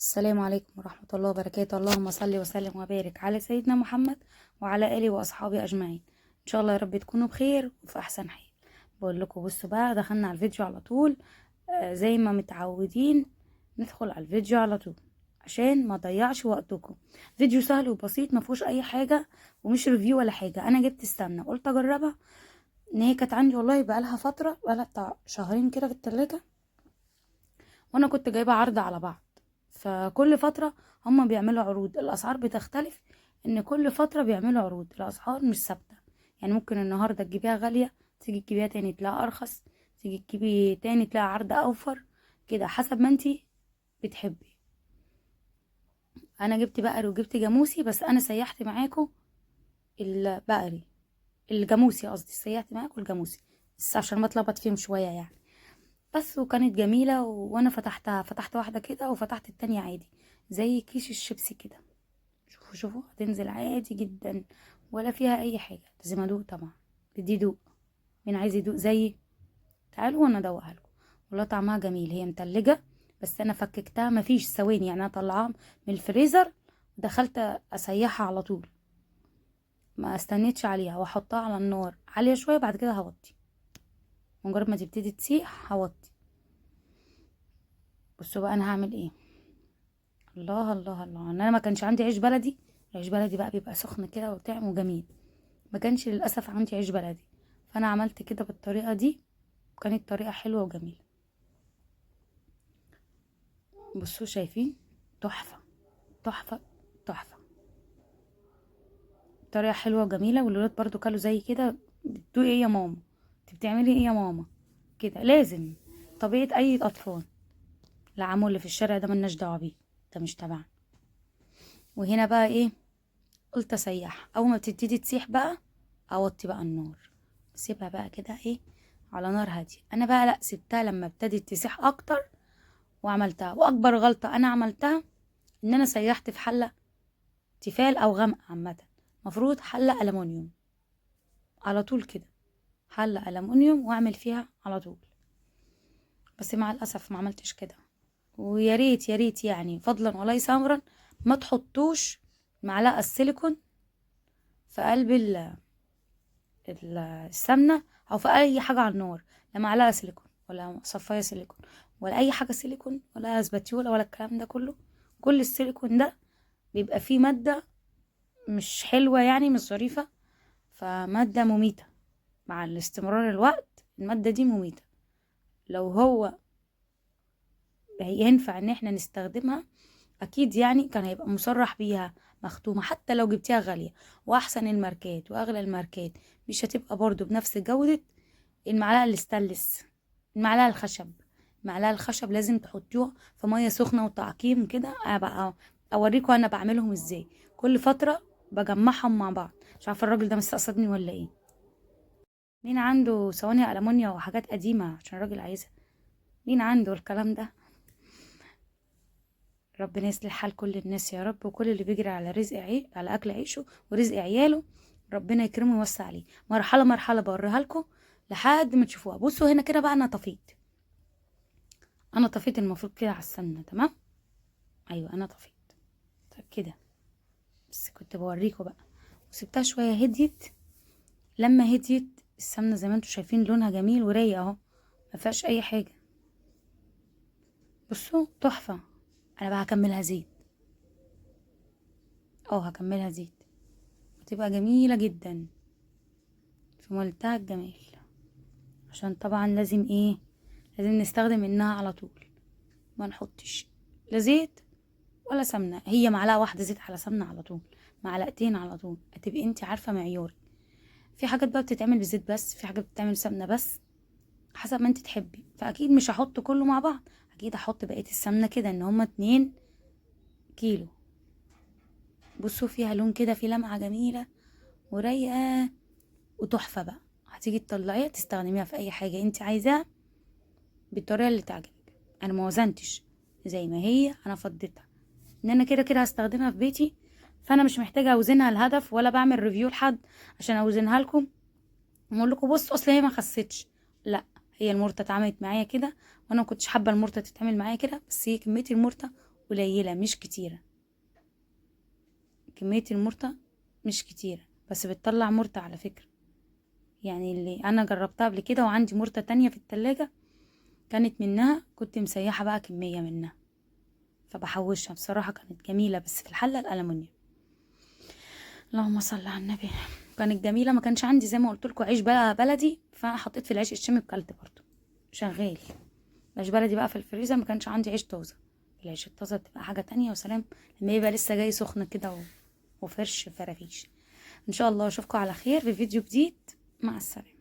السلام عليكم ورحمة الله وبركاته. اللهم صل وسلم وبارك على سيدنا محمد وعلى آله وأصحابه أجمعين. إن شاء الله يا رب تكونوا بخير وفي أحسن حال. بقول لكم بصوا بقى، دخلنا على الفيديو على طول. زي ما متعودين ندخل على الفيديو على طول عشان ما ضيعش وقتكم. فيديو سهل وبسيط، ما فيهوش أي حاجة ومش ريفيو ولا حاجة. أنا جبت السمنة قلت أجربها، إن هي كانت عندي والله بقالها فترة، بقالها بتاع شهرين كده في التلاجة، وأنا كنت جايبة عرض على بعض. فكل فترة هما بيعملوا عروض، الأسعار بتختلف، إن كل فترة بيعملوا عروض، الأسعار مش ثابتة. يعني ممكن النهاردة تجيبيها غالية، تيجي تجيبيها تاني تلاقيها أرخص، تيجي تجيبي تاني تلاقي عرض أوفر، كده حسب ما انتي بتحبي. أنا جبت بقري وجبت جاموسي، بس أنا سيحت معاكم البقري، الجاموسي قصدي، سيحت معاكم الجاموسي بس عشان ما اتلخبط فيهم شوية يعني. بس وكانت جميلة وانا فتحت واحدة كده وفتحت التانية عادي، زي كيس الشيبسي كده. شوفوا هتنزل عادي جدا ولا فيها اي حاجة. لازم ادوق طبعا، بدي دوق. مين عايز يدوق زيي؟ تعالوا وانا ادوقها لكم. والله طعمها جميل، هي متلجة بس انا فككتها مفيش ثواني، يعني انا طلعها من الفريزر ودخلت اسيحها على طول، ما استنيتش عليها، واحطها على النار عالية شوية، بعد كده هوطي. مجرد ما تبتدي تسيح هوطي. بصوا بقى انا هعمل ايه. الله الله الله، انا ما كانش عندي عيش بلدي. العيش بلدي بقى بيبقى سخن كده وطعم وجميل، ما كانش للاسف عندي عيش بلدي، فانا عملت كده بالطريقه دي، وكانت طريقه حلوه وجميله. بصوا شايفين؟ تحفه تحفه تحفه. طريقه حلوه وجميله، والولاد برضو كلوا زي كده. بتدوقي ايه يا ماما؟ انت بتعملي ايه يا ماما؟ كده لازم، طبيعه اي اطفال. العمو اللي في الشارع ده ملناش دعوه بيه، ده مش تبعنا. وهنا بقى ايه، قلت اسيح. اول ما بتبتدي تسيح بقى اوطي بقى النار، سيبها بقى كده ايه على نار هاديه. انا بقى لا، سبتها لما ابتدت تسيح اكتر وعملتها. واكبر غلطه انا عملتها ان انا سيحت في حله تيفال او غامقه عامه، مفروض حله ألمونيوم على طول كده، حله ألمونيوم واعمل فيها على طول. بس مع الاسف ما عملتش كده. ويا ريت يا ريت يعني، فضلا وليس امرا، ما تحطوش معلقه السيليكون في قلب السمنه او في اي حاجه على النار. لا معلقه سيليكون ولا صفايه سيليكون ولا اي حاجه سيليكون ولا اسباتيولا ولا الكلام ده كله. كل السيليكون ده بيبقى فيه ماده مش حلوه، يعني مش ظريفه، فماده مميته. مع الاستمرار الوقت الماده دي مميته. لو هو ينفع ان احنا نستخدمها اكيد يعني كان هيبقى مصرح بيها، مختومة. حتى لو جبتيها غالية واحسن الماركات واغلى الماركات، مش هتبقى برضو بنفس جودة المعلقة الاستانلس. المعلقة الخشب، المعلقة الخشب لازم تحطيها في مية سخنة وتعقيم كده. ابقى اوريكم انا بعملهم ازاي. كل فترة بجمعهم مع بعض. مش عارفة الراجل ده مستقصدني ولا ايه. مين عنده صواني ألمونيا وحاجات قديمة عشان الراجل عايزها؟ مين عنده الكلام ده؟ ربنا يصلح حال كل الناس يا رب، وكل اللي بيجري على رزق على اكل عيشه ورزق عياله، ربنا يكرمه ويوسع عليه. مرحله مرحله بوريها لكم لحد ما تشوفوها. بصوا هنا كده بقى، انا طفيت المفروض كده على السمنه، تمام. ايوه انا طفيت. طيب كده، بس كنت بوريكم بقى. وسبتها شويه هديت. لما هديت السمنه زي ما انتم شايفين لونها جميل ورايق اهو، ما فيهاش اي حاجه. بصوا تحفه. انا بقى هكملها زيت. هكملها زيت، هتبقى جميله جدا في منتهى الجمال. عشان طبعا لازم ايه، لازم نستخدم منها على طول، ما نحطش لا زيت ولا سمنه. هي معلقه واحده زيت على سمنه على طول، معلقتين على طول، هتبقي انت عارفه معيارك. في حاجات بقى بتتعمل بزيت بس، في حاجات بتتعمل سمنه بس، حسب ما انت تحبي. فاكيد مش هحط كله مع بعض، اكيد هحط بقيه السمنه كده، ان هما 2 كيلو. بصوا فيها لون كده، في لمعه جميله ورايقه وتحفه بقى. هتيجي تطلعيها تستخدميها في اي حاجه انت عايزاها بالطريقه اللي تعجبك. انا ما وزنتش، زي ما هي انا فضيتها، ان انا كده كده هستخدمها في بيتي، فانا مش محتاجه اوزنها الهدف، ولا بعمل ريفيو لحد عشان اوزنها لكم واقول لكم بصوا اصل هي ما خستش. لا، هي المرته اتعملت معايا كده، وانا ما كنتش حابه المرته تتعمل معايا كده، بس هي كميه المرته قليلة مش كتيرة، كمية المرتة مش كتيرة، بس بتطلع مرتة على فكرة. يعني اللي انا جربتها قبل كده وعندي مرتة تانية في التلاجة كانت منها، كنت مسيحة بقى كمية منها فبحوشها. بصراحة كانت جميلة، بس في الحلة الألمونيوم. اللهم صل على النبي. كانت جميلة. ما كانش عندي زي ما قلت لكم عيش بقى بلدي، فحطيت في العيش الشامي وكلت برضو شغال. عيش بلدي بقى في الفريزر، ما كانش عندي عيش طازة. العيش الطازة بتبقى حاجة تانية، وسلام لما يبقى لسه جاي سخن كده وفرش فرافيش. ان شاء الله اشوفكم على خير في فيديو جديد. مع السلامة.